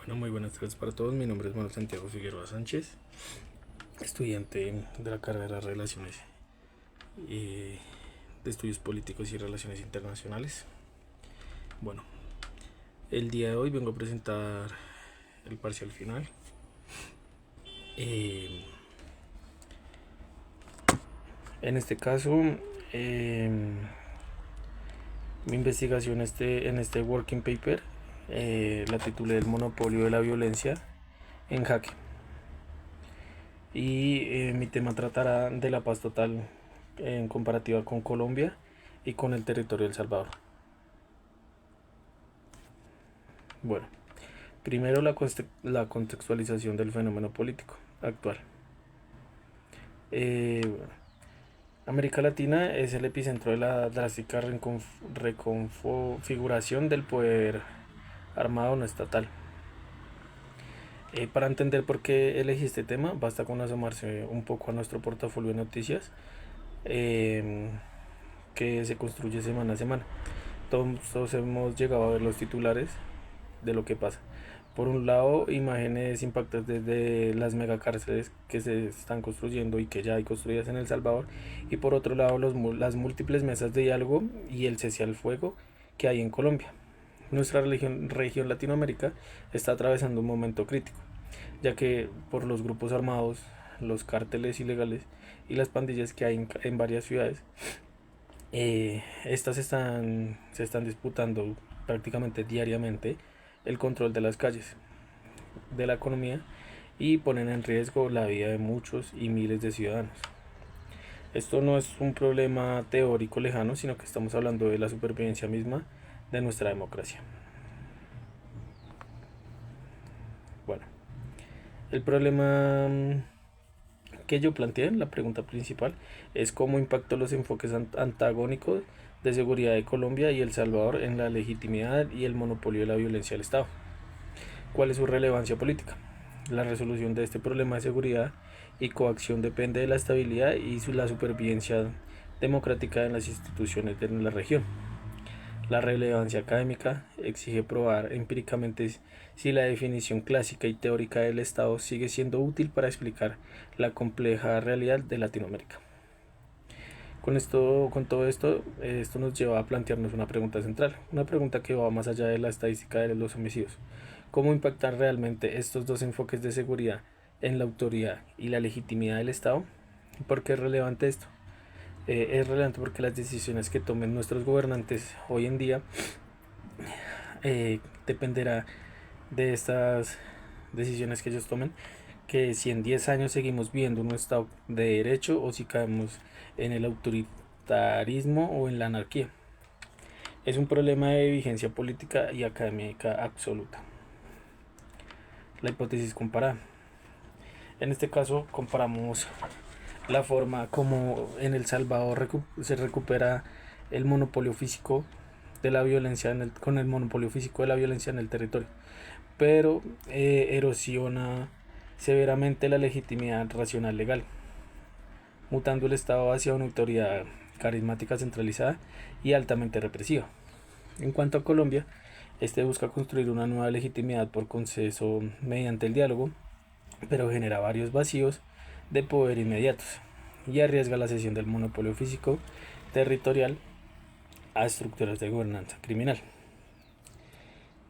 Bueno, muy buenas tardes para todos. Mi nombre es Manuel Santiago Figueroa Sánchez, estudiante de la carrera de Relaciones de Estudios Políticos y Relaciones Internacionales. Bueno, el día de hoy vengo a presentar el parcial final. En este caso, mi investigación en este working paper la titulé El monopolio de la violencia en jaque. Y mi tema tratará de la paz total en comparativa con Colombia y con el territorio de El Salvador. Bueno, primero la contextualización del fenómeno político actual. América Latina es el epicentro de la drástica reconfiguración del poder armado no estatal. Para entender por qué elegí este tema, basta con asomarse un poco a nuestro portafolio de noticias que se construye semana a semana. Todos hemos llegado a ver los titulares de lo que pasa. Por un lado, imágenes impactantes de las megacárceles que se están construyendo y que ya hay construidas en El Salvador. Y por otro lado, las múltiples mesas de diálogo y el cese al fuego que hay en Colombia. Nuestra región Latinoamérica está atravesando un momento crítico, ya que por los grupos armados, los cárteles ilegales y las pandillas que hay en varias ciudades, estas se están disputando prácticamente diariamente el control de las calles, de la economía y ponen en riesgo la vida de muchos y miles de ciudadanos. Esto no es un problema teórico lejano, sino que estamos hablando de la supervivencia misma de nuestra democracia. Bueno, el problema que yo planteé, la pregunta principal, es cómo impactó los enfoques antagónicos de seguridad de Colombia y El Salvador en la legitimidad y el monopolio de la violencia del Estado. ¿Cuál es su relevancia política? La resolución de este problema de seguridad y coacción depende de la estabilidad y la supervivencia democrática en las instituciones de la región. La relevancia académica exige probar empíricamente si la definición clásica y teórica del Estado sigue siendo útil para explicar la compleja realidad de Latinoamérica. Con todo esto, esto nos lleva a plantearnos una pregunta central, una pregunta que va más allá de la estadística de los homicidios. ¿Cómo impactan realmente estos dos enfoques de seguridad en la autoridad y la legitimidad del Estado? ¿Por qué es relevante esto? Es relevante porque las decisiones que tomen nuestros gobernantes hoy en día dependerá de estas decisiones que ellos tomen, que si en 10 años seguimos viendo un Estado de derecho o si caemos en el autoritarismo o en la anarquía. Es un problema de vigencia política y académica absoluta. La hipótesis comparada. En este caso comparamos la forma como en El Salvador se recupera el monopolio físico de la violencia con el monopolio físico de la violencia en el territorio, pero erosiona severamente la legitimidad racional legal, mutando el Estado hacia una autoridad carismática centralizada y altamente represiva. En cuanto a Colombia, este busca construir una nueva legitimidad por consenso mediante el diálogo, pero genera varios vacíos de poder inmediatos y arriesga la cesión del monopolio físico territorial a estructuras de gobernanza criminal.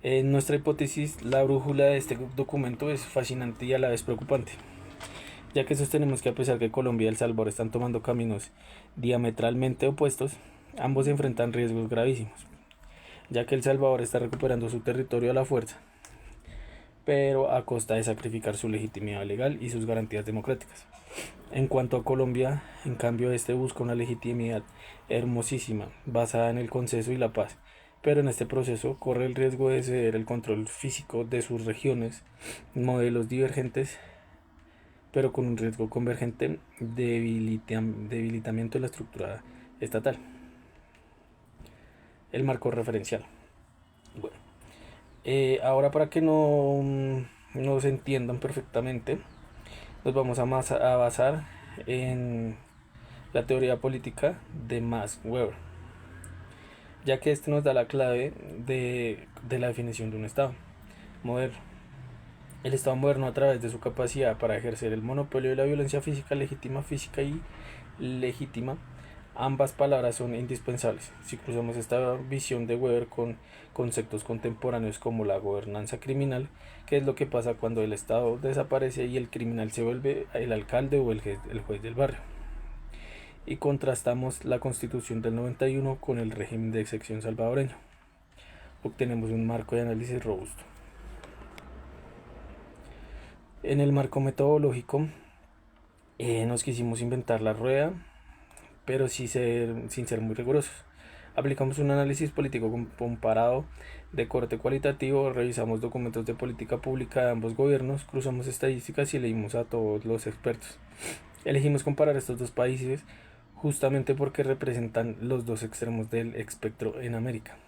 En nuestra hipótesis, la brújula de este documento es fascinante y a la vez preocupante, ya que sostenemos que a pesar que Colombia y El Salvador están tomando caminos diametralmente opuestos, ambos enfrentan riesgos gravísimos, ya que El Salvador está recuperando su territorio a la fuerza, pero a costa de sacrificar su legitimidad legal y sus garantías democráticas. En cuanto a Colombia, en cambio, este busca una legitimidad hermosísima, basada en el consenso y la paz, pero en este proceso corre el riesgo de ceder el control físico de sus regiones, modelos divergentes, pero con un riesgo convergente de debilitamiento de la estructura estatal. El marco referencial. Bueno, ahora para que no se entiendan perfectamente, nos vamos a basar en la teoría política de Max Weber, ya que este nos da la clave de la definición de un Estado moderno. El Estado moderno, a través de su capacidad para ejercer el monopolio de la violencia física, legítima, física y legítima, ambas palabras son indispensables. Si cruzamos esta visión de Weber con conceptos contemporáneos como la gobernanza criminal, ¿qué es lo que pasa cuando el Estado desaparece y el criminal se vuelve el alcalde o el juez del barrio? Y contrastamos la Constitución del 91 con el régimen de excepción salvadoreño. Obtenemos un marco de análisis robusto. En el marco metodológico nos quisimos inventar la rueda, pero sin ser muy rigurosos. Aplicamos un análisis político comparado de corte cualitativo, revisamos documentos de política pública de ambos gobiernos, cruzamos estadísticas y leímos a todos los expertos. Elegimos comparar estos dos países justamente porque representan los dos extremos del espectro en América,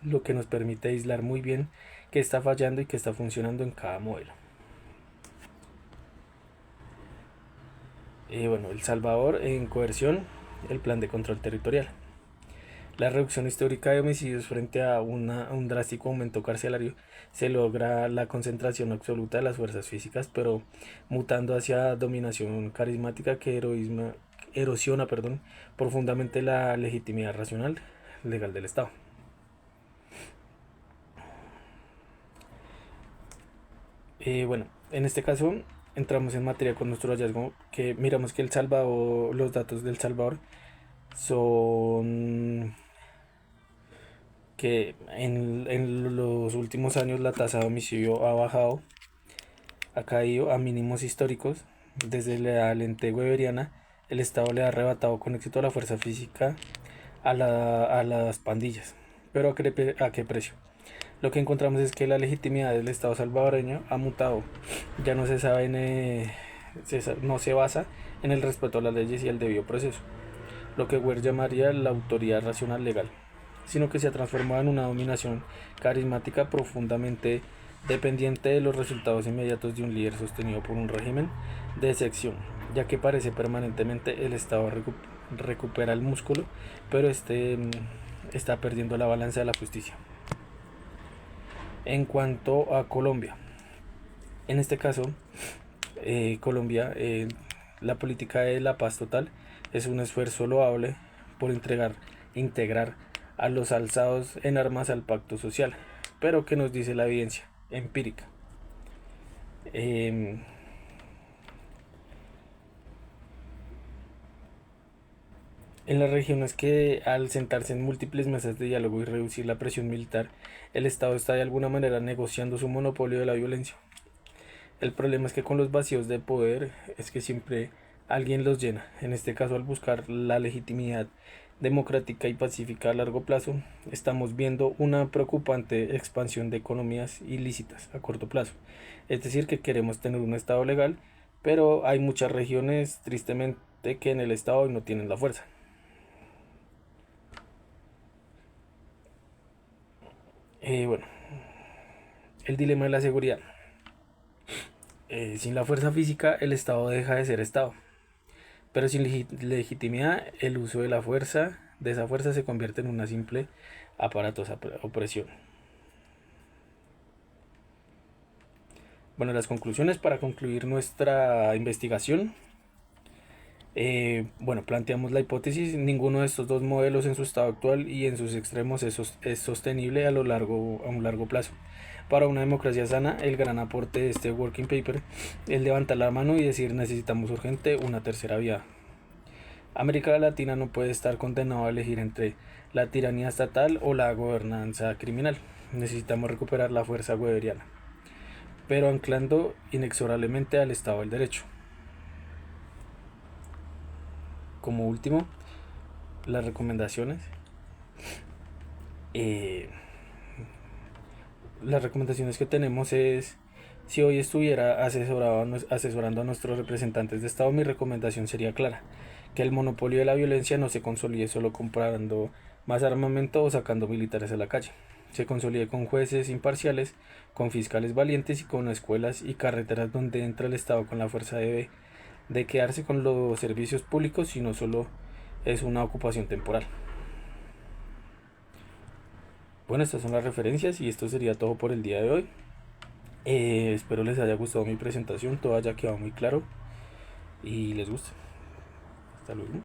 lo que nos permite aislar muy bien qué está fallando y qué está funcionando en cada modelo. Bueno, El Salvador en coerción, el plan de control territorial. La reducción histórica de homicidios frente a un drástico aumento carcelario se logra la concentración absoluta de las fuerzas físicas, pero mutando hacia dominación carismática que erosiona profundamente la legitimidad racional legal del Estado. Bueno, en este caso entramos en materia con nuestro hallazgo, que miramos que El Salvador, los datos del Salvador son que en los últimos años la tasa de homicidio ha caído a mínimos históricos. Desde la lente weberiana, el Estado le ha arrebatado con éxito la fuerza física a las pandillas. Pero ¿a qué precio? Lo que encontramos es que la legitimidad del Estado salvadoreño ha mutado. Ya no se sabe no se basa en el respeto a las leyes y el debido proceso, lo que Weir llamaría la autoridad racional legal, sino que se ha transformado en una dominación carismática profundamente dependiente de los resultados inmediatos de un líder sostenido por un régimen de excepción, ya que parece permanentemente el Estado recupera el músculo, pero está perdiendo la balanza de la justicia. En cuanto a Colombia, en este caso, Colombia, la política de la paz total es un esfuerzo loable por integrar a los alzados en armas al pacto social. Pero ¿qué nos dice la evidencia empírica? En las regiones que al sentarse en múltiples mesas de diálogo y reducir la presión militar, el Estado está de alguna manera negociando su monopolio de la violencia. El problema es que con los vacíos de poder es que siempre alguien los llena. En este caso, al buscar la legitimidad democrática y pacífica a largo plazo, estamos viendo una preocupante expansión de economías ilícitas a corto plazo. Es decir, que queremos tener un Estado legal, pero hay muchas regiones, tristemente, que en el Estado hoy no tienen la fuerza. Bueno, el dilema de la seguridad. Sin la fuerza física, el Estado deja de ser Estado. Pero sin legitimidad, el uso de esa fuerza se convierte en una simple aparatosa opresión. Bueno, las conclusiones para concluir nuestra investigación. Bueno, planteamos la hipótesis: ninguno de estos dos modelos en su estado actual y en sus extremos es sostenible a un largo plazo. Para una democracia sana, el gran aporte de este working paper es levantar la mano y decir: necesitamos urgente una tercera vía. América Latina no puede estar condenado a elegir entre la tiranía estatal o la gobernanza criminal. Necesitamos recuperar la fuerza weberiana, pero anclando inexorablemente al Estado del Derecho. Como último, las recomendaciones. Las recomendaciones que tenemos es: si hoy estuviera asesorando a nuestros representantes de Estado, mi recomendación sería clara: que el monopolio de la violencia no se consolide solo comprando más armamento o sacando militares a la calle. Se consolide con jueces imparciales, con fiscales valientes y con escuelas y carreteras donde entra el Estado con la fuerza de quedarse con los servicios públicos y no solo es una ocupación temporal. Bueno, estas son las referencias y esto sería todo por el día de hoy. Espero les haya gustado mi presentación, todo haya quedado muy claro y les guste. Hasta luego.